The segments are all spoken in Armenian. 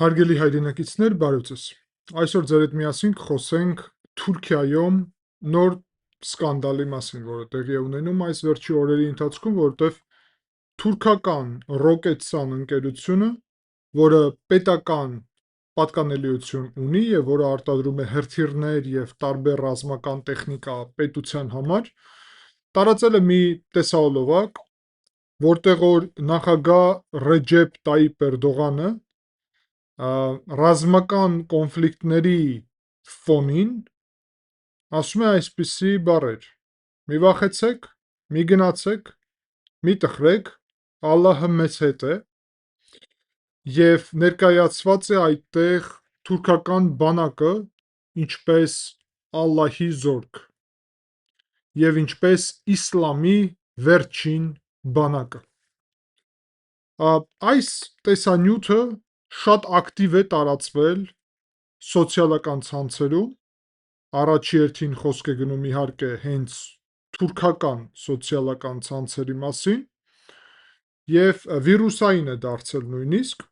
Հարգելի հայրենակիցներ, բարև ձեզ։ Այսօր ձեր հետ միասին կխոսենք Թուրքիայում նոր սկանդալի մասին, որը տեղի է ունենում այս վերջի օրերի ընթացքում, որովհետև թուրքական Roketsan ընկերությունը, որը պետական պատկանելիություն ունի եւ որը արտադրում է հրթիռներ եւ տարբեր ռազմական տեխնիկա պետության համար, տարածել է մի տեսահոլովակ, որտեղ որ նախագահ Ռեջեփ Տայիպ Էրդողանը ռազմական կոնֆլիկտների ֆոնին ասում է այսպիսի բառեր. մի վախեցեք, մի գնացեք, մի տխրեք, Ալլահը մեզ հետ է, եւ ներկայացված է այդտեղ թուրքական բանակը ինչպես Ալլահի զորք եւ ինչպես իսլամի վերջին բանակը։ Այս տեսանյութը շատ ակտիվ է տարածվել սոցիալական ցանցերում, առաջի հերթին խոսք է գնում իհարկե հենց թուրքական սոցիալական ցանցերի մասին եւ վիրուսային է դարձել նույնիսկ,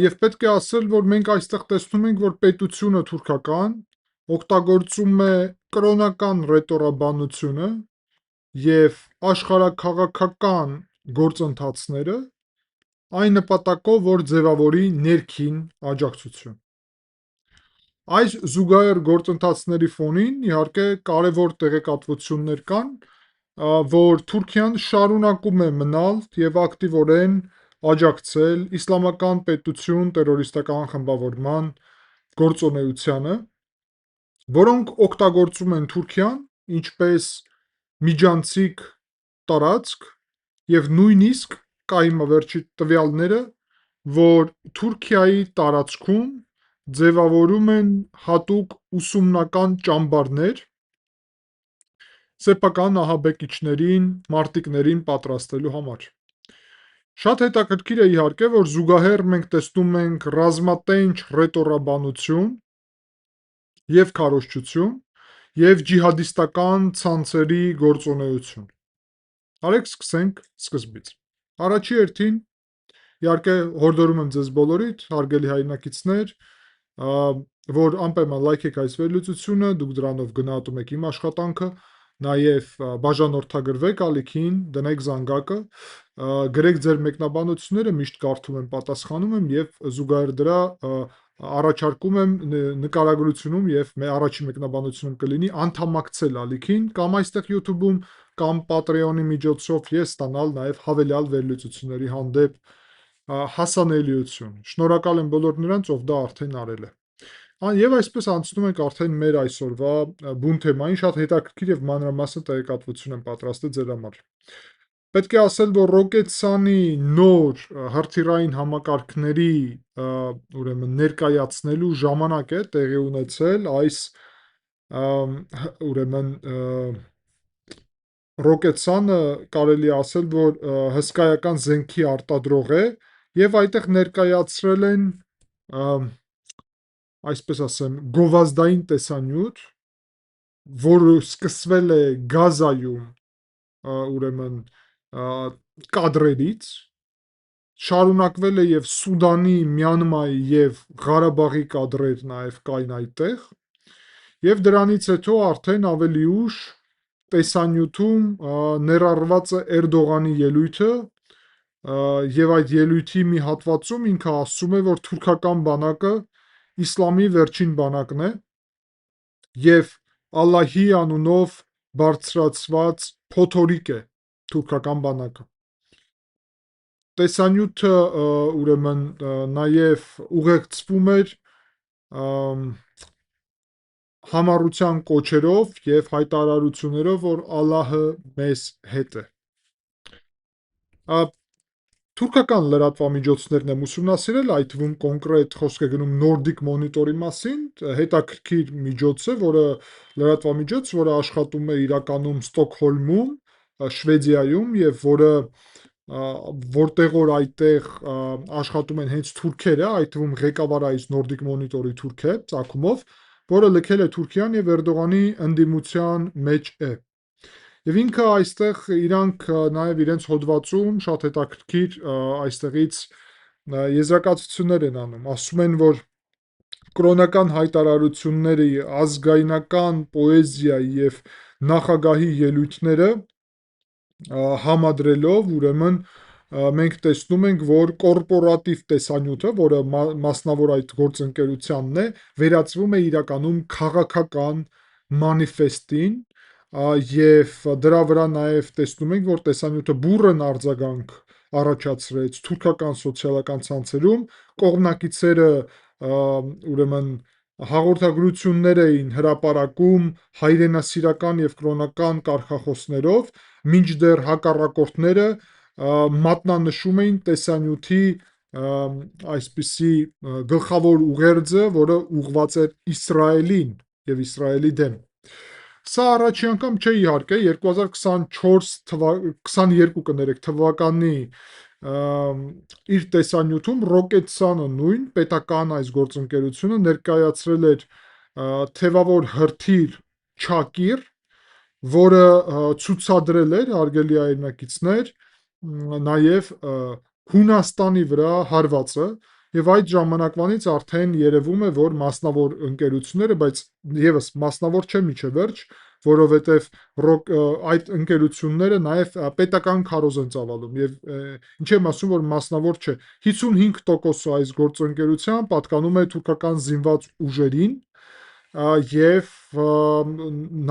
եւ պետք է ասել, որ մենք այստեղ տեսնում ենք, որ պետությունը թուրքական օգտագործում է կրոնական ռետորաբանությունը եւ աշխարհաքաղաքական գործընթացները այն նպատակով, որ ձևավորի ներքին աջակցություն։ Այս զուգահեռ գործընթացների ֆոնին իհարկե կարևոր տեղեկատվություններ կան, որ Թուրքիան շարունակում է մնալ եւ ակտիվորեն աջակցել իսլամական պետություն տերորիստական խմբավորման գործունեությանը, որոնք օգտագործում են Թուրքիան ինչպես միջանցիկ տարածք եւ նույնիսկ կա հիմա վերջի տվյալները, որ Թուրքիայի տարածքում ձևավորում են հատուկ ուսումնական ճամբարներ սեփական ահաբեկիչներին, մարտիկներին պատրաստելու համար։ Շատ հետաքրքիր է իհարկե, որ զուգահեռ մենք տեսնում ենք ռազմատենչ ռետորաբանություն եւ քարոզչություն եւ ջիհադիստական ցանցերի գործունեություն։ Արեք սկսենք սկզբից։ Առաջի հերթին իհարկե հորդորում եմ ձեզ բոլորիդ, հարգելի հայրենակիցներ, որ անպայման լայքեք այս վերլուծությունը, դուք դրանով գնահատում եք իմ աշխատանքը, նաև բաժանորդագրվեք ալիքին, դնեք զանգակը, գրեք ձեր մեկնաբանությունները, միշտ կարդում եմ, պատասխանում եմ եւ զուգահեռ դրա առաջարկում եմ նկարագրությունում եւ առաջին մեկնաբանությունում կլինի անդամակցել ալիքին կամ այստեղ YouTube-ում կամ Patreon-ի միջոցով ես ստանալ նաև հավելյալ վերլուծությունների հանդեպ հասանելիություն։ Շնորհակալ եմ բոլոր նրանց, ով դա արդեն արել է։ Եվ այսպես անցնում ենք արդեն մեր այսօրվա բուն թեմային, շատ հետաքրքիր եւ մանրամասն տեղեկատվություն եմ պատրաստել ձեր համար։ Պետք է ասել, որ Roketsan-ի նոր հրթիռային համակարգների ուրեմն ներկայացնելու ժամանակ է տեղի ունեցել այս ուրեմն Roketsan-ը կարելի ասել, որ հսկայական զենքի արտադրող է եւ այդտեղ ներկայացրել են այսպես ասեմ, գովազդային տեսանյութ, որը սկսվել է Գազայում, ուրեմն կադրերից, շարունակվել է եւ Սուդանի, Մյանմայի եւ Ղարաբաղի կադրեր նաեւ կային այդտեղ, եւ դրանից հետո արդեն ավելի ուշ տեսանյութում ներառված է Էրդողանի ելույթը, եւ այդ ելույթի մի հատվածում ինքը ասում է, որ թուրքական բանակը իսլամի վերջին բանակն է եւ Ալլահի անունով բարձրացված փոթորիկ է թուրքական բանակը։ Տեսանյութը ուրեմն նաեւ ուղեկցվում էր համառության կոչերով եւ հայտարարություններով, որ Ալլահը մեզ հետ է։ Թուրքական լրատվամիջոցներն եմ ուսումնասիրել, այդ թվում կոնկրետ խոսք է գնում Nordic Monitor-ի մասին, հետաքրքիր միջոց է, լրատվամիջոց, որը աշխատում է իրականում Ստոկհոլմում, Շվեդիայում եւ որտեղ որ այդտեղ աշխատում են հենց թուրքերը, այդ թվում ղեկավարը այս Nordic Monitor-ի թուրք է, ծագումով, որը լքել է Թուրքիան եւ Էրդողանի ընդդիմության մեջ է։ Եվ ինքը այստեղ իրանք նաև իրենց հոդվածում շատ հետաքրքիր այստեղից եզրակացություններ են անում, ասում են, որ կրոնական հայտարարությունները, ազգայնական պոեզիայի եւ նախագահի ելույթները համադրելով, ուրեմն մենք տեսնում ենք, որ կորպորատիվ տեսանյութը, որը մասնավոր այդ գործընկերությանն է, վերածվում է իրականում քաղաքական մանիֆեստին, եւ դրա վրա նաեւ տեսնում ենք, որ տեսանյութը բուռն արձագանք առաջացրեց թուրքական սոցիալական ցանցերում, կողմնակիցները ուրեմն հաղորդագրություններ էին հրապարակում հայրենասիրական եւ կրոնական կարգախոսներով, մինչդեռ հակառակորդները մատնանշում էին տեսանյութի այսպիսի գլխավոր ուղերձը, որը ուղղված էր Իսրայելին եւ Իսրայելի դեմ։ Սա առաջի անգամ չէ իհարկե, 2022 թվականի իր տեսանյութում Rocketsan-ը նույն պետական այս գործընկերությունը ներկայացրել էր թևավոր հրթիռ Չակիր, որը ցուցադրել էր, հարգելի հայրենակիցներ, նաև Հունաստանի վրա հարվածը, եւ այդ ժամանակվանից արդեն երևում է, որ մասնավոր ընկերությունները, բայց եւս մասնավոր չէ միջև վերջ, որովհետեւ այդ ընկերությունները նաև պետական քարոզ են ծավալում եւ ինչ եմ ասում, որ մասնավոր չէ, 55% այս գործընկերության պատկանում է թուրքական զինված ուժերին եւ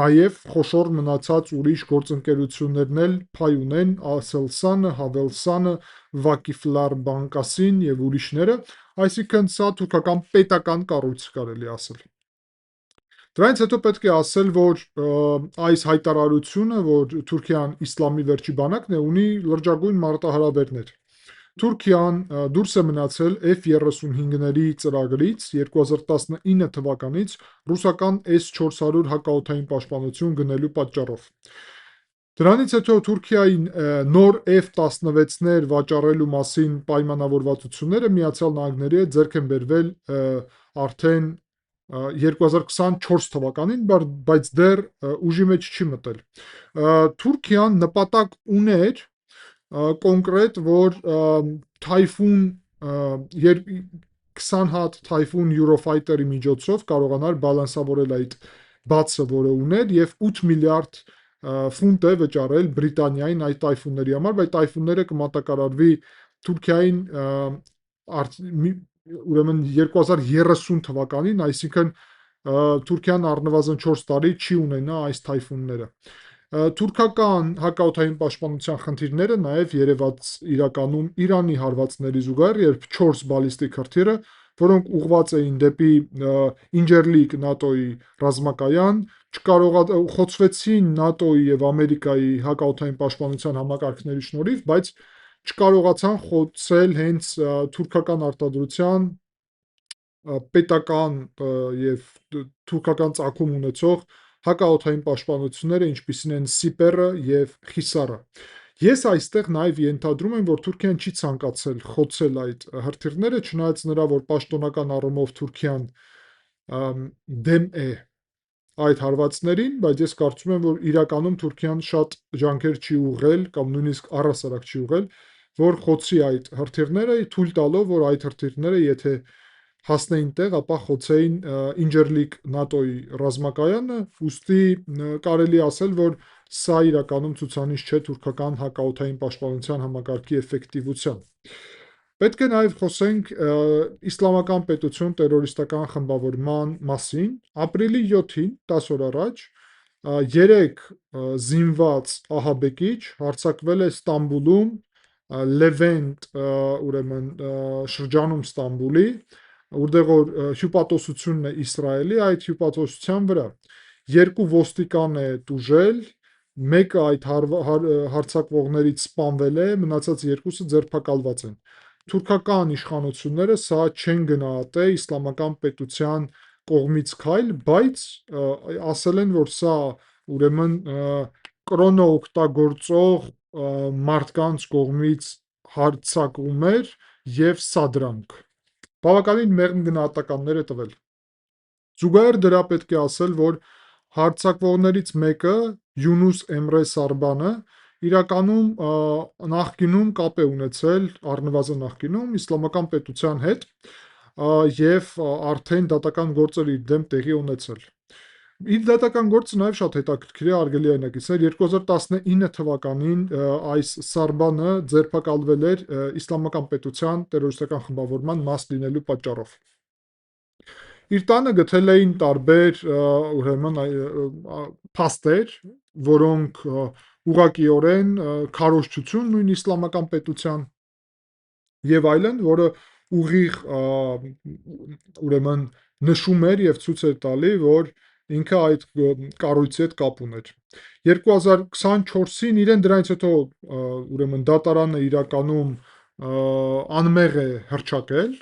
նաեւ խոշոր մնացած ուրիշ գործընկերություններն էլ փայ ունեն, Aselsan-ը, Havelsan-ը, Vakiflar Bankasին եւ ուրիշները, այսինքն սա թուրքական պետական կառույց կարելի ասել։ Դրանից հետո պետք է ասել, որ այս հայտարարությունը, որ Թուրքիան իսլամի վերջի բանակն է, ունի լրջագույն մարտահրավերներ։ Թուրքիան դուրս է մնացել F-35-ների ծրագրից 2019 թվականից ռուսական S-400 հակաօդային պաշտպանություն գնելու պատճառով։ Դրանից հետո Թուրքիային նոր F-16-ներ վաճառելու մասին պայմանավորվածությունները Միացյալ Նահանգների հետ ձեռք են բերվել արդեն 2024 թվականին, բայց դեռ ուժի մեջ չի մտել։ Թուրքիան նպատակ ուներ կոնկրետ, որ Թայֆուն 20 հատ Թայֆուն Eurofighter-ի միջոցով կարողանար բալանսավորել այդ բացը, որը ուներ, եւ 8 միլիարդ ֆունտ է վճարել Բրիտանիային այդ Թայֆունների համար, բայց Թայֆունները կմատակարարվի Թուրքիային ուրեմն 2030 թվականին, այսինքն Թուրքիան առնվազն 4 տարի չի ունենա այս Թայֆունները։ Թուրքական հակաօդային պաշտպանության խնդիրները նաև երևաց իրականում Իրանի հարվածների զուգահեռ, երբ 4 բալիստիկ հրթիռը, որոնք ուղղված էին դեպի Ինջերլիկ ՆԱՏՕ-ի ռազմակայան, խոցվեցին ՆԱՏՕ-ի եւ Ամերիկայի հակաօդային պաշտպանության համակարգների շնորհիվ, բայց չկարողացան խոցել հենց թուրքական արտադրության պետական եւ թուրքական ծագում ունեցող հակաօդային պաշտպանությունները, ինչպիսին են Սիպերը եւ Խիսարը։ Ես այստեղ նաև ենթադրում եմ, որ Թուրքիան չի ցանկացել խոցել այդ հրթիռները, չնայած նրա, որ պաշտոնական առումով Թուրքիան դեմ է այդ հարվածներին, բայց ես կարծում եմ, որ իրականում Թուրքիան շատ ջանքեր չի ուղղել կամ նույնիսկ առհասարակ չի ուղղել, որ խոցի այդ հրթիռները, թույլ տալով, որ այդ հրթիռները, եթե հասնեին տեղ, ապա խոցեին Ինջերլիկ ՆԱՏՕ-ի ռազմակայանը, ուստի կարելի ասել, որ սա իրականում ցուցանիշ չէ թուրքական հակաօդային պաշտպանության համակարգի էֆեկտիվության։ Պետք է նաև խոսենք իսլամական պետություն տերորիստական խմբավորման մասին։ Ապրիլի 7-ին, 10 օր առաջ, 3 զինված ահաբեկիչ հարձակվել է Ստամբուլում, Լևենտ, ուրեմն շրջանում Ստամբուլի, որտեղ որ հյուպատոսությունն է Իսրայելի, այդ հյուպատոսության վրա 2 ոստիկան է տուժել, մեկը այդ հարձակվողներից սպանվել է, մնացած 2-ը ձերբակալված են։ Թուրքական իշխանությունները սա չեն գնահատել իսլամական պետության կողմից քայլ, բայց ասել են, որ սա ուրեմն կրոնը օգտագործող մարդկանց կողմից հարձակում էր եւ սադրանք։ Բավականին մեղմ գնահատականներ է տվել։ Զուգահեռ դրա պետք է ասել, որ հարձակվողներից մեկը Յունուս Էմրե Սարբանը իրականում նախկինում կապ է ունեցել, առնվազն նախկինում, իսլամական պետության հետ եւ արդեն դատական գործեր իր դեմ տեղի ունեցել։ Իր դատական գործը նաև շատ հետաքրքիր է, արգելի այնակիցներ, 2019 թվականին այս Սարբանը ձերբակալվել էր իսլամական պետության տերորիստական խմբավորման մաս լինելու պատճառով։ Իր տանը գտել էին տարբեր ուրեմն փաստեր, որոնք ուղղակիորեն քարոզչություն նույն իսլամական պետության եւ այլն, որը ուղիղ ուրեմն նշում էր եւ ցույց էր տալի, որ ինքը այդ կառույցի հետ կապ ուներ։ 2024-ին իրեն դրանից հետո ուրեմն դատարանը իրականում անմեղ է հռչակել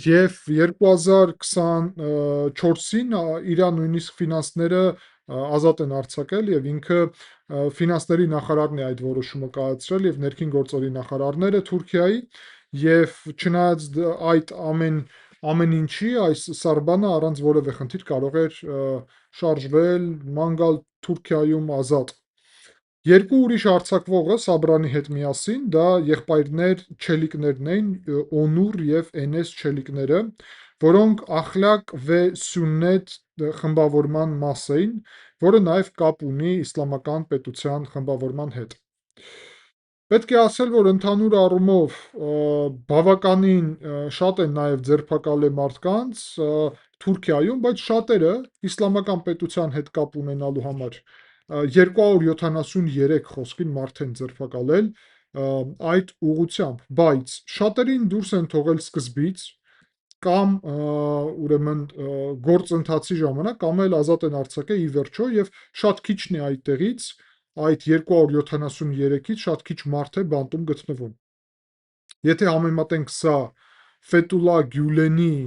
եւ 2024-ին իրա նույնիսկ ֆինանսները ազատ են արձակել եւ ինքը ֆինանսների նախարարն է այդ որոշումը կայացրել եւ ներքին գործերի նախարարները Թուրքիայի եւ չնայած այդ ամեն ինչի այս Սարբանը առանց որևէ խնդիր կարող էր շարժվել, ման գալ Թուրքիայում ազատ։ Երկու ուրիշ արձակվողը Սաբրանի հետ միասին դա եղբայրներ Չելիկներն էին, Օնուր եւ Էնես Չելիկները, որոնք Ախլակ վե Սյուննետ խմբավորման մաս էին, որը նաեւ կապ ունի իսլամական պետության խմբավորման հետ։ Պետք է ասել, որ ընդհանուր առումով բավականին շատ են նաև ձերբակալել մարդկանց Թուրքիայում, բայց շատերը իսլամական պետության հետ կապ ունենալու համար 273 խոսքին մարդ են ձերբակալել այդ ուղղությամբ, բայց շատերին դուրս են թողել սկզբից կամ ուրեմն գործընթացի ժամանակ կամ էլ ազատ են արձակել ի վերջո եւ շատ քիչն է այդտեղից այդ 273-ից շատ քիչ մարդ է բանտում գտնվում։ Եթե համեմատենք սա Ֆեթուլա Գյուլենի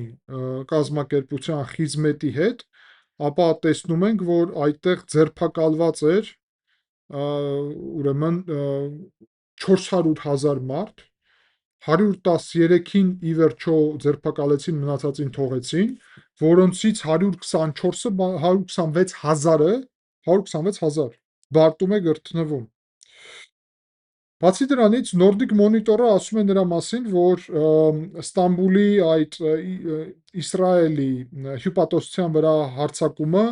կազմակերպության Խիզմետի հետ, ապա տեսնում ենք, որ այդտեղ ձերբակալված էր ուրեմն 400,000 մարդ, 113-ին ի վերջո ձերբակալեցին, մնացածին թողեցին, որոնցից 126,000 բարտում է գտնվում։ Բացի դրանից Nordic Monitor-ը ասում է նրա մասին, որ Ստամբուլի այդ Իսրայելի հյուպատոսության վրա հարձակումը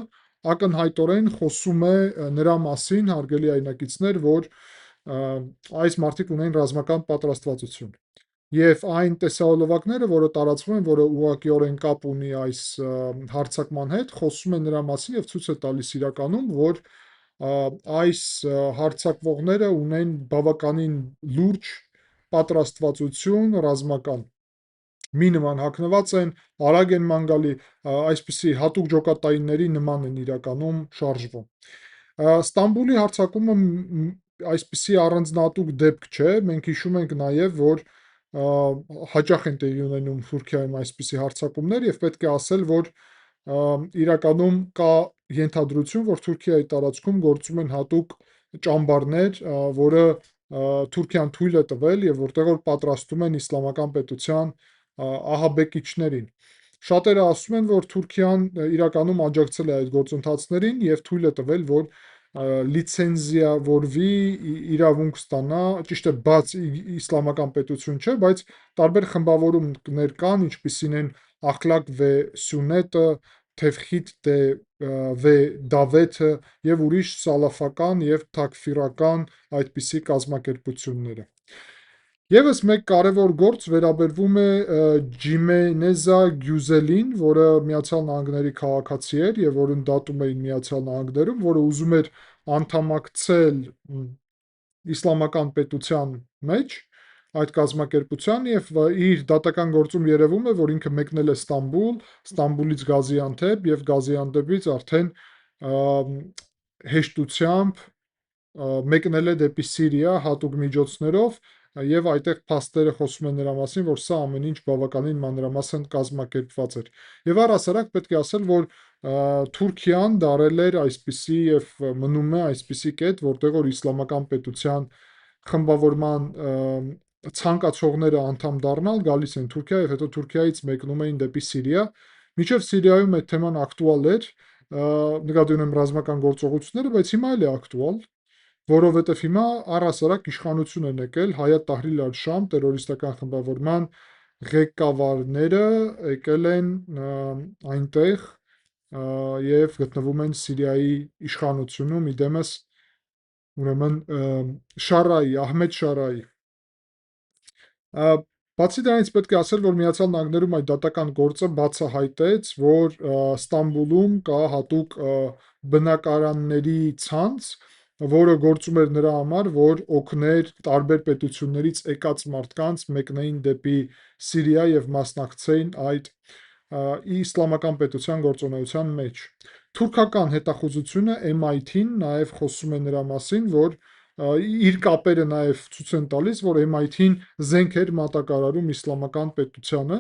ակնհայտորեն խոսում է նրա մասին, հարգելի այնակիցներ, որ այս մարդիկ ունեն ռազմական պատրաստվածություն։ Եվ այն տեսահոլովակները, որը տարածվում են, որը ուղղակիորեն կապ ունի այս հարձակման հետ, խոսում է նրա մասին եւ ցույց է տալիս իրականում, որ այս հարձակվողները ունեն բավականին լուրջ պատրաստվածություն ռազմական։ Մի նման հագնված են, արագ են ման գալի, այսպիսի հատուկ ջոկատայինների նման են իրականում շարժվում։ Ստամբուլի հարձակումը այսպիսի առանձնահատուկ դեպք չէ, մենք հիշում ենք նաև, որ հաճախ են տեղի ունենում Թուրքիայում այսպիսի հարձակումներ եւ պետք է ասել, որ իրականում կա ենթադրություն, որ Թուրքիայի տարածքում գործում են հատուկ ճամբարներ, որը Թուրքիան թույլ է տվել եւ որտեղ որ պատրաստում են իսլամական պետության ահաբեկիչներին։ Շատերը ասում են, որ Թուրքիան իրականում աջակցել է այդ գործընթացներին եւ թույլ է տվել, որ լիցենզիավորվի, իրավունք ստանա, ճիշտ է, բաց իսլամական պետություն չէ, բայց տարբեր խմբավորումներ կան, ինչպիսին են Ախլակ վե Սյունետը, Թևխիտ վե Դավեթը եւ ուրիշ սալաֆական եւ թաքֆիրական այդպիսի կազմակերպությունները։ Եվս մեկ կարևոր գործ վերաբերվում է Ջիմենեզա Գյուզելին, որը Միացյալ Նահանգների քաղաքացի էր եւ որին դատում էին Միացյալ Նահանգներում, որը ուզում էր անդամակցել իսլամական պետության մեջ այդ կազմակերպության եւ իր դատական գործում երևում է, որ ինքը մեկնել է Ստամբուլ, Ստամբուլից Գազիանտեփ եւ Գազիանտեփից արդեն հեշտությամբ մեկնել է դեպի Սիրիա հատուկ միջոցներով եւ այդտեղ փաստերը խոսում են նրա մասին, որ սա ամեն ինչ բավականին մանրամասն կազմակերպված էր։ Եվ առհասարակ պետք է ասել, որ Թուրքիան դարել էր այսպիսի եւ մնում է այսպիսի կետ, որտեղ որ իսլամական պետության խմբավորման ցանկացողները անդամ դառնալ գալիս են Թուրքիա եւ հետո Թուրքիայից մեկնում էին դեպի Սիրիա։ Մինչեւ Սիրիայում այդ թեման ակտուալ էր, նկատի ունեմ ռազմական գործողությունները, բայց հիմա էլ է ակտուալ։ որովհետև հիմա առհասարակ իշխանություն են եկել Հայաթ Տահրիր al-Շամ տերորիստական խմբավորման ղեկավարները եկել են այնտեղ եւ գտնվում են Սիրիայի իշխանությունում իդեմս ուրեմն Ահմեդ Շարայի Բացի դրանից պետք է ասել, որ Միացյալ Նահանգներում այդ դատական գործը բացահայտեց, որ Ստամբուլում կա հատուկ բնակարանների ցանց, որը գործում էր նրա համար, որ օգներ տարբեր պետություններից եկած մարդկանց մեկնեին դեպի Սիրիա եւ մասնակցեին այդ իսլամական պետության գործունեության մեջ։ Թուրքական հետախուզությունը MIT-ն նաև խոսում է նրա մասին, որ իր կապերը նաև ցույց են տալիս, որ MIT-ն զենք էր մատակարարում իսլամական պետությանը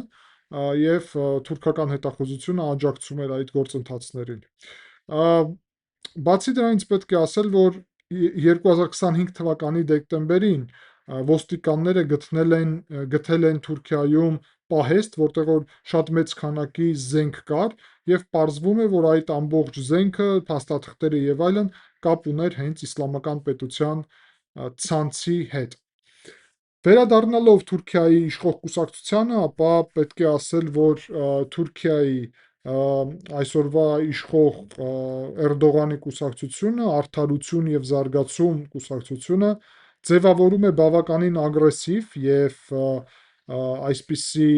եւ թուրքական հետախուզությունը աջակցում էր այդ գործընթացներին։ Բացի դրանից պետք է ասել, որ 2025 թվականի դեկտեմբերին ոստիկանները գտել են Թուրքիայում պահեստ, որտեղ որ շատ մեծ քանակի զենք կար եւ պարզվում է, որ այդ ամբողջ զենքը, փաստաթղթերը եւ այլն կապ ուներ հենց իսլամական պետության ցանցի հետ։ Վերադառնալով Թուրքիայի իշխող կուսակցությանը, ապա պետք է ասել, որ Թուրքիայի այսօրվա իշխող Էրդողանի կուսակցությունը, Արդարություն եւ Զարգացում կուսակցությունը ձևավորում է բավականին ագրեսիվ եւ այսպիսի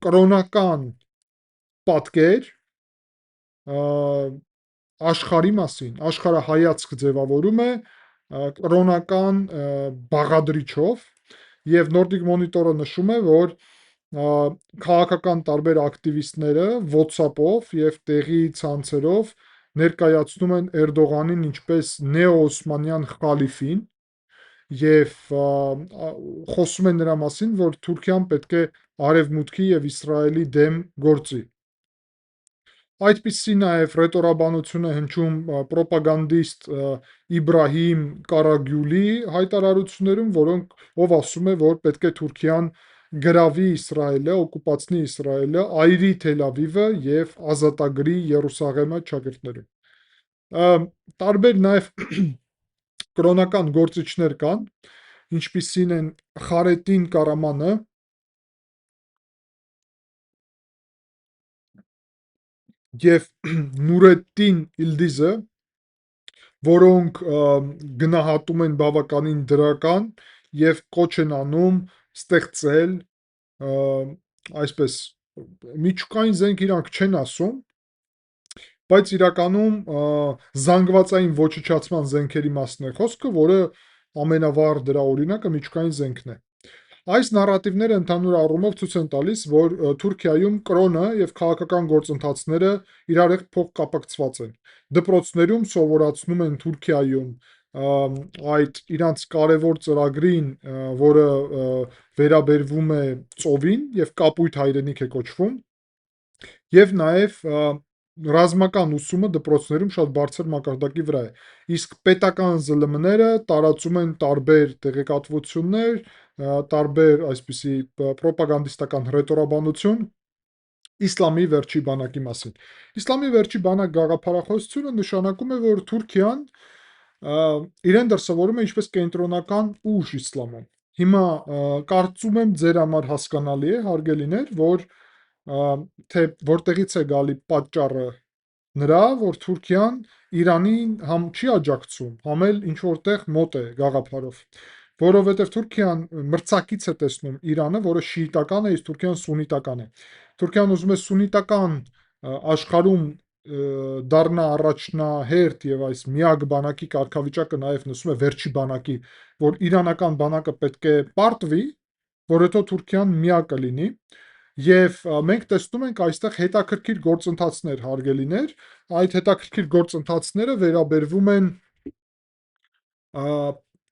կրոնական պատկեր աշխարհի մասին, աշխարհայացք ձևավորում է կրոնական բաղադրիչով եւ Nordic Monitor-ը նշում է, որ քաղաքական տարբեր ակտիվիստները WhatsApp-ով եւ տեղի ցանցերով ներկայացնում են Էրդողանին ինչպես նեո-օսմանյան խալիֆին եւ խոսում են նրա մասին, որ Թուրքիան պետք է Արևմուտքի եւ Իսրայելի դեմ գործի։ Այդպիսի նաև ռետորաբանություն է հնչում պրոպագանդիստ Իբրահիմ Կարագյուլի հայտարարություններում, ով ասում է, որ պետք է Թուրքիան գրավի Իսրայելը, օկուպացնի Իսրայելը, այրի Թել Ավիվը եւ ազատագրի Երուսաղեմը ճակերտներում։ Տարբեր նաև կրոնական գործիչներ կան, ինչպիսին են Խարետին Կարամանը եւ Նուրեդդին Իլդիզը, որոնք գնահատում են բավականին դրական եւ կոչ են անում ստեղծել այսպես միջուկային զենք իրանք չեն ասում, բայց իրականում զանգվածային ոչնչացման զենքերի մասն է խոսքը, որը ամենավառ դրա օրինակը միջուկային զենքն է։ Այս նարատիվները ընդհանուր առումով ցույց են տալիս, որ Թուրքիայում կրոնը եւ քաղաքական գործընթացները իրար հետ փոխկապակցված են։ Դպրոցներում սովորացնում են Թուրքիայում այդ իրանց կարևոր ծրագրին, որը վերաբերվում է ծովին եւ կապույտ հայրենիք է կոչվում, եւ նաեւ ռազմական ուսումը դպրոցներում շատ բարձր մակարդակի վրա է։ Իսկ պետական ԶԼՄ-ները տարածում են տարբեր տեղեկատվություններ, տարբեր այսպիսի պրոպագանդիստական հռետորաբանություն իսլամի վերջի բանակի մասին։ Իսլամի վերջի բանակ գաղափարախոսությունը նշանակում է, որ Թուրքիան իրեն դրսևորում է ինչպես կենտրոնական ուժ իսլամում։ Հիմա կարծում եմ ձեր համար հասկանալի է, հարգելիներ, որ թե որտեղից է գալի պատճառը նրա, որ Թուրքիան Իրանին համ չի աջակցում, համ էլ ինչ որտեղ մոտ է գաղափարով, որովհետև Թուրքիան մրցակից է տեսնում Իրանը, որը շիիտական է, իսկ Թուրքիան սուննիտական է։ Թուրքիան ուզում է սուննիտական աշխարհում դառնա առաջնահերթ եւ այս միակ բանակի կարգավիճակը նաեւ նշում է վերջի բանակի, որ իրանական բանակը պետք է պարտվի, որ հետո Թուրքիան միակը լինի, եւ մենք տեսնում ենք այստեղ հետաքրքիր գործընթացներ, հարգելիներ, այդ հետաքրքիր գործընթացները վերաբերվում են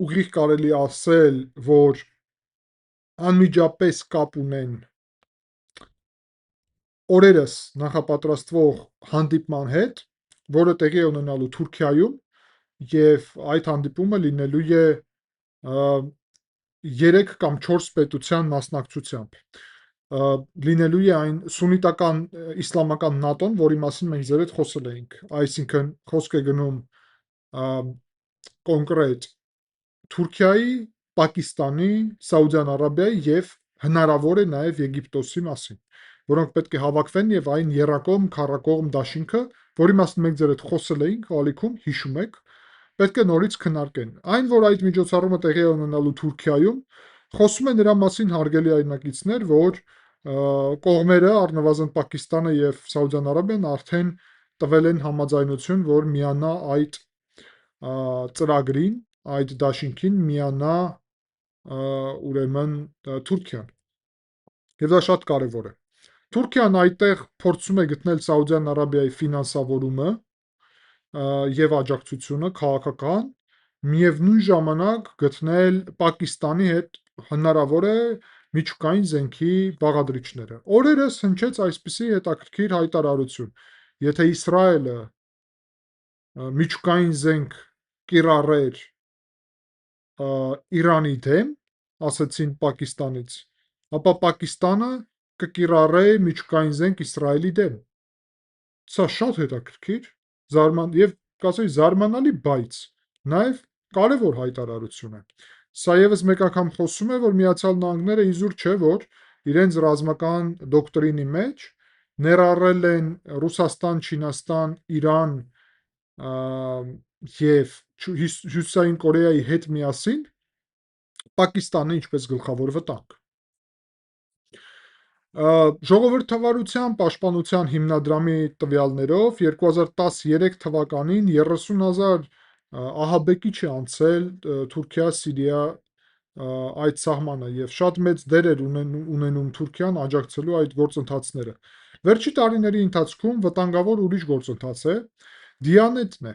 ուղիղ կարելի ասել, որ անմիջապես կապ ունեն օրերս նախապատրաստվող հանդիպման հետ, որը տեղի է ունենալու Թուրքիայում, եւ այդ հանդիպումը լինելու է 3 կամ 4 պետության մասնակցությամբ։ Լինելու է այն սուննիտական իսլամական ՆԱՏՕ-ն, որի մասին մենք ձեր հետ խոսել էինք, այսինքն խոսք է գնում կոնկրետ Թուրքիայի, Պակիստանի, Սաուդյան Արաբիայի եւ հնարավոր է նաեւ Եգիպտոսի մասին, որոնք պետք է հավաքվեն եւ այն երակողմ քառակողմ դաշինքը, որի մասին մենք ձեր հետ խոսել էինք ալիքում, հիշում եք, պետք է նորից քննարկեն։ Այն, որ այդ միջոցառումը տեղի է ունենալու Թուրքիայում, խոսում է նրա մասին հարգելի այրնակիցներ, որ կողմերը, առնվազն Պակիստանը եւ Սաուդյան Արաբիան արդեն տվել են համաձայնություն, որ միանա այդ ծրագրին, այդ դաշինքին միանա ուրեմն Թուրքիան։ Եվ դա շատ կարևոր է։ Թուրքիան այդտեղ փորձում է գտնել Սաուդյան Արաբիայի ֆինանսավորումը եւ աջակցությունը քաղաքական, միևնույն ժամանակ գտնել Պակիստանի հետ հնարավոր է միջուկային զենքի բաղադրիչները։ Օրերս հնչեց այսպիսի հետաքրքիր հայտարարություն. եթե Իսրայելը միջուկային զենք կիրառեր Իրանի դեմ, ասեցին Պակիստանից, ապա Պակիստանը կկիրառե միջուկային զենք Իսրայելի դեմ։ Սա շատ հետաքրքիր, եւ կասեի զարմանալի, բայց նաեւ կարևոր հայտարարություն է։ Սա եւս մեկ անգամ խոսում է, որ Միացյալ Նահանգները իզուր չէ, որ իրենց ռազմական դոկտրինի մեջ ներառել են Ռուսաստան, Չինաստան, Իրան եւ Հյուսիսային Կորեայի հետ միասին Պակիստանը ինչպես գլխավոր վտանգ։ Ժողովրդավարության պաշտպանության հիմնադրամի տվյալներով 2013 թվականին 30,000 ահաբեկիչ է անցել Թուրքիա-Սիրիա այդ սահմանը եւ շատ մեծ դեր էր ունենում Թուրքիան աջակցելու այդ գործընթացները։ Վերջի տարիների ընթացքում վտանգավոր ուրիշ գործընթաց է, Դիանետն է։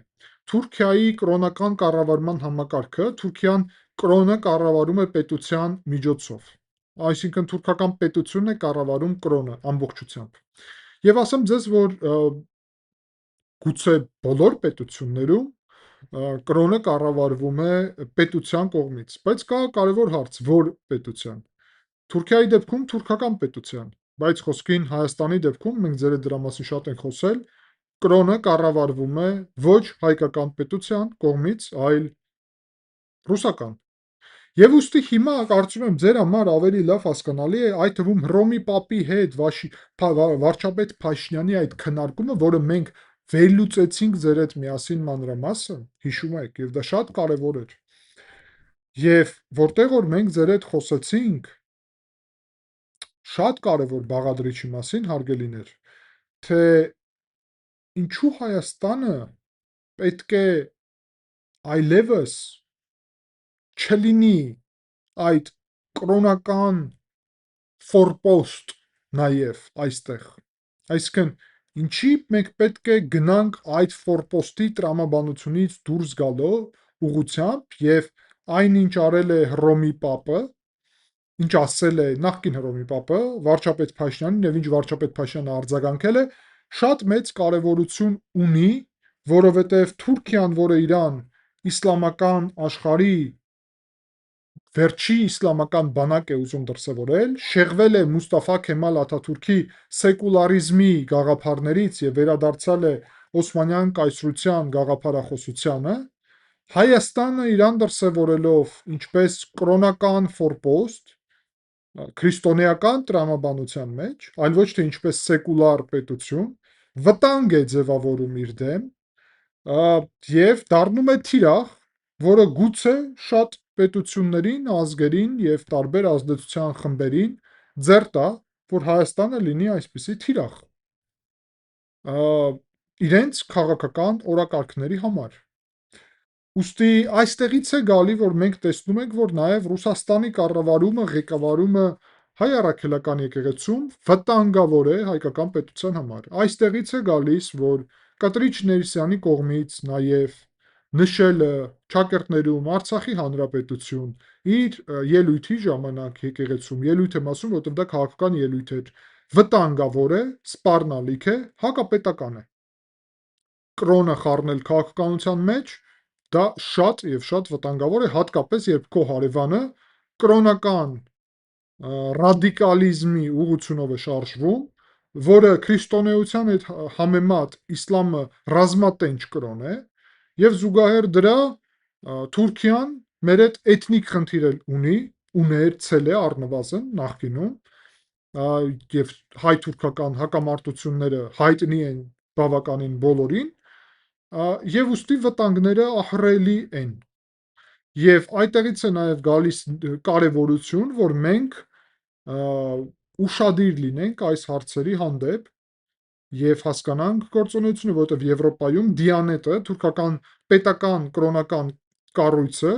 Թուրքիայի կրոնական կառավարման համակարգը Թուրքիան կրոնը կառավարում է պետության միջոցով, այսինքն թուրքական պետությունն է կառավարում կրոնը ամբողջությամբ։ Եվ ասեմ ձեզ, որ գուցե բոլոր պետություններում կրոնը կառավարվում է պետության կողմից, բայց կա կարևոր հարց, որ պետության։ Թուրքիայի դեպքում թուրքական պետության, բայց խոսքին Հայաստանի դեպքում մենք ձեր հետ դրա մասին շատ ենք խոսել, կրոնը կառավարվում է ոչ հայկական պետության կողմից, այլ ռուսական։ Եվ ուստի հիմա կարծում եմ ձեր համար ավելի լավ հասկանալի է այդ թվում Հռոմի Պապի հետ վարչապետ Փաշինյանի այդ քննարկումը, որը մենք վերլուծեցինք ձեր հետ միասին մանրամասը, հիշում եք, եւ դա շատ կարեւոր էր։ Եվ որտեղ որ մենք ձեր հետ խոսեցինք շատ կարեւոր բաղադրիչի մասին, հարգելիներ, թե ինչու Հայաստանը պետք է այլևս չլինի այդ կրոնական ֆորպոստ նաեւ այստեղ։ Այսինքն, ինչի մենք պետք է գնանք այդ ֆորպոստի տրամաբանությունից դուրս գալու ուղղությամբ եւ այնինչ արել է Հռոմի Պապը, ինչ ասել է նախկին Հռոմի Պապը, վարչապետ Փաշինյանին եւ ինչ վարչապետ Փաշինյանը արձագանքել է, շատ մեծ կարեւորություն ունի, որովհետեւ Թուրքիան, որը իրան իսլամական աշխարհի վերջի իսլամական բանակ է ուզում դրսևորել, շեղվել է Մուստաֆա Քեմալ Աթաթուրքի սեկուլարիզմի գաղափարներից եւ վերադարձել է Օսմանյան կայսրության գաղափարախոսությանը, Հայաստանը իրան դրսևորելով ինչպես կրոնական ֆորպոստ, քրիստոնեական տրամաբանության մեջ, այլ ոչ թե ինչպես սեկուլար պետություն, վտանգ է ձևավորում իր դեմ եւ դառնում է թիրախ, որը գուցե շատ պետություններին, ազգերին եւ տարբեր ազդեցության խմբերին ձեռ տա, որ Հայաստանը լինի այսպիսի թիրախ իրենց քաղաքական օրակարգների համար։ Ուստի այստեղից է գալի, որ մենք տեսնում ենք, որ նաեւ Ռուսաստանի կառավարումը, ղեկավարումը հայ առաքելական եկեղեցում վտանգավոր է հայկական պետության համար։ Այստեղից է գալիս, որ Կտրիչ Ներսյանի կողմից նաեւ նշելը ճակերտներում Արցախի հանրապետություն իր ելույթի ժամանակ եկեղեցում, ելույթ եմ ասում, որովհետեւ դա քաղաքական ելույթ էր, վտանգավոր է, սպառնալիք է, հակապետական է։ Կրոնը խառնել քաղաքականության մեջ դա շատ եւ շատ վտանգավոր է, հատկապես երբ քո հարևանը կրոնական ռադիկալիզմի ուղղությունով է շարժվում, որը քրիստոնեության հետ համեմատ իսլամը ռազմատենչ կրոն է, եւ զուգահեռ դրա Թուրքիան մեր հետ էթնիկ խնդիր էլ ուներ, ցել է առնվազն նախկինում, եւ հայ-թուրքական հակամարտությունները հայտնի են բավականին բոլորին, եւ ուստի վտանգները ահռելի են։ Եվ այդտեղից է նաեւ գալիս կարեւորություն, որ մենք ուշադիր լինենք այս հարցերի հանդեպ եւ հասկանանք գործունեությունը, որովհետեւ Եվրոպայում Դիանետը, թուրքական պետական կրոնական կառույցը,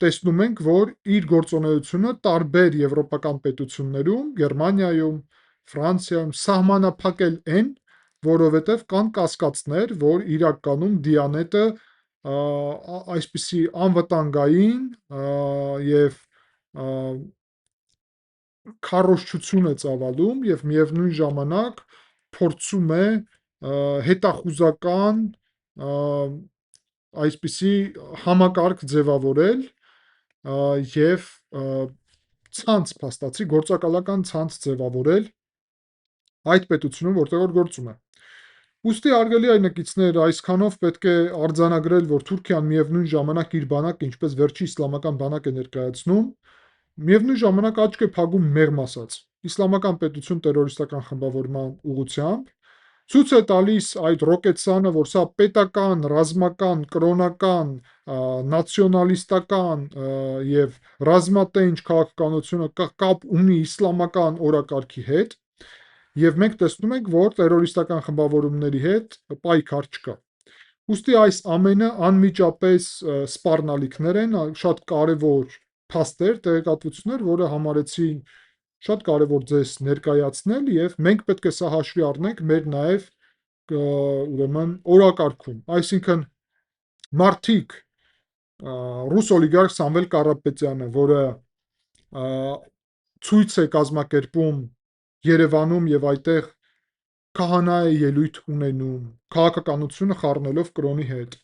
տեսնում ենք, որ իր գործունեությունը տարբեր եվրոպական պետություններում, Գերմանիայում, Ֆրանսիայում սահմանափակել են, որովհետեւ կան կասկածներ, որ իրականում Դիանետը այսպիսի անվտանգային եւ քարոզչություն է ծավալում եւ միևնույն ժամանակ փորձում է հետախուզական այսպիսի համակարգ ձևավորել եւ ցանց փաստացի գործակալական ցանց ձևավորել այդ պետությունում, որտեղ որ գործում է։ Ուստի արգելի այնակիցներ, այսքանով պետք է արձանագրել, որ Թուրքիան միևնույն ժամանակ իր բանակը, ինչպես վերջի իսլամական բանակ է ներկայացնում, միևնույն ժամանակ աչք է փակում մեղմ ասած իսլամական պետություն տերորիստական խմբավորման ուղղությամբ, ցույց է տալիս այդ ռոկետսանը, որ սա պետական, ռազմական, կրոնական, նացիոնալիստական եւ ռազմատենչ քաղաքականությունը կապ ունի իսլամական օրակարգի հետ, եւ մենք տեսնում ենք, որ տերորիստական խմբավորումների հետ պայքար չկա։ Ուստի այս ամենը անմիջապես սպառնալիքներ են, շատ կարևոր փաստեր, տեղեկատվություններ, որը համարեցի շատ կարևոր ձեզ ներկայացնել եւ մենք պետք է սա հաշվի առնենք մեր նաեւ ուրեմն օրակարգում, այսինքն մարդիկ ռուս օլիգարխ Սամվել Կարապետյանը, որը ցույց է կազմակերպում Երևանում եւ այդտեղ քահանա է ելույթ ունենում, քաղաքականությունը խառնելով կրոնի հետ։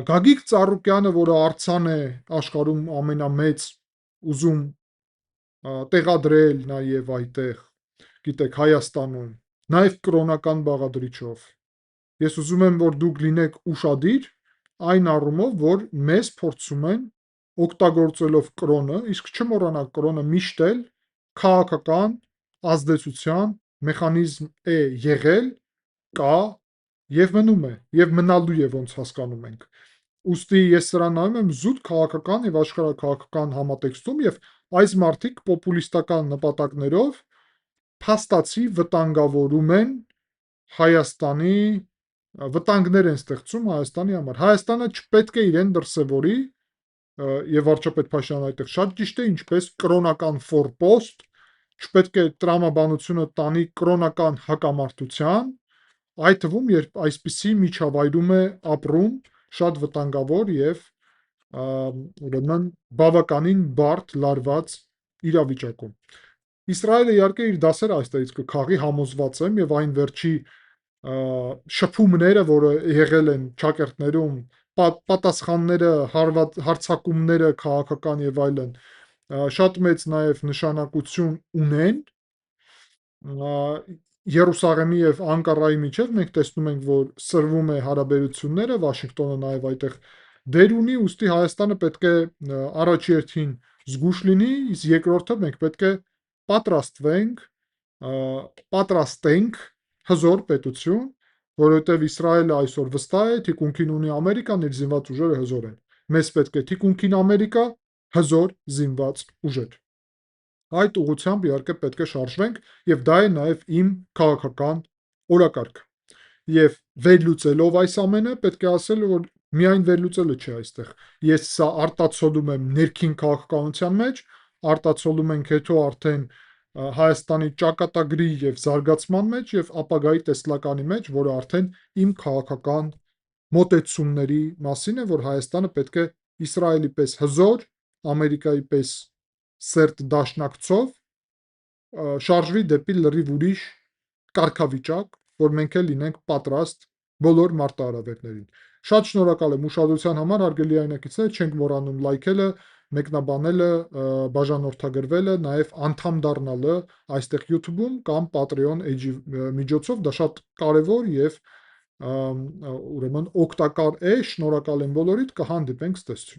Գագիկ Ծառուկյանը, որը արձան է աշխարհում ամենամեծ ուզում տեղադրել նաեւ այդտեղ, գիտեք, Հայաստանում, նաեւ կրոնական բաղադրիչով։ Ես ուզում եմ, որ դուք լինեք ուշադիր այն առումով, որ մեզ փորձում են օգտագործելով կրոնը, իսկ չմոռանաք, կրոնը միշտ էլ քաղաքական ազդեցության մեխանիզմ է եղել, կա եւ մնում է եւ մնալու է, ոնց հասկանում ենք։ Ուստի ես սրան նայում եմ զուտ քաղաքական եւ աշխարհաքաղաքական համատեքստում եւ այս մարդիկ պոպուլիստական նպատակներով փաստացի վտանգավորում են Հայաստանի, վտանգներ են ստեղծում Հայաստանի համար։ Հայաստանը չպետք է իրեն դրսևորի եւ վարչապետ Փաշինյանը այդտեղ շատ ճիշտ է, ինչպես կրոնական ֆորպոստ, չպետք է տրամաբանությունը տանի կրոնական հակամարտության, այդ թվում, երբ այսպիսի միջավայրում է ապրում շատ վտանգավոր եւ ուրեմն բավականին բարդ լարված իրավիճակում։ Իսրայելը իհարկե իր դասերը այստեղից կքաղի, համոզված եմ, եւ այն վերջի շփումները, որը եղել են ճակերտներում, պատասխանները, հարցակումները քաղաքական եւ այլն, շատ մեծ նաեւ նշանակություն ունեն Երուսաղեմի եւ Անկարայի միջեւ մենք տեսնում ենք, որ սրվում է հարաբերությունները, Վաշինգտոնը նաեւ այդտեղ դեր ունի, ուստի Հայաստանը պետք է առաջերտին զգուշ լինի, իսկ երկրորդը մենք պետք է պատրաստենք հզոր պետություն, որովհետեւ Իսրայելը այսօր վստահ է, թիկունքին ունի Ամերիկան, իր զինված ուժերը հզոր են։ Մեզ պետք է թիկունքին Ամերիկա, հզոր զինված ուժեր։ Այդ ուղղությամբ իհարկե պետք է շարժվենք եւ դա է նաեւ իմ քաղաքական օրակարգը։ Եվ վերլուծելով այս ամենը պետք է ասել, որ միայն վերլուծելը չէ այստեղ։ Ես սա արտացոլում եմ ներքին քաղաքականության մեջ, արտացոլում ենք հետո արդեն Հայաստանի ճակատագրի եւ զարգացման մեջ եւ ապագայի տեսլականի մեջ, որը արդեն իմ քաղաքական մոտեցումների մասին է, որ Հայաստանը պետք է Իսրայելի պես հզոր, Ամերիկայի պես սերտ դաշնակցով շարժվի դեպի լրիվ ուրիշ կարգավիճակ, որ մենք էլ լինենք պատրաստ բոլոր մարտահրավերներին։ Շատ շնորհակալ եմ ուշադրության համար, հարգելի այնակիցներ, չենք մոռանում լայքելը, մեկնաբանելը, բաժանորդագրվելը, նաև անդամ դառնալը այստեղ YouTube-ում կամ Patreon էջի միջոցով, դա շատ կարևոր եւ ուրեմն օգտակար է, շնորհակալ եմ բոլորիդ, կհանդիպենք, ցտեսություն։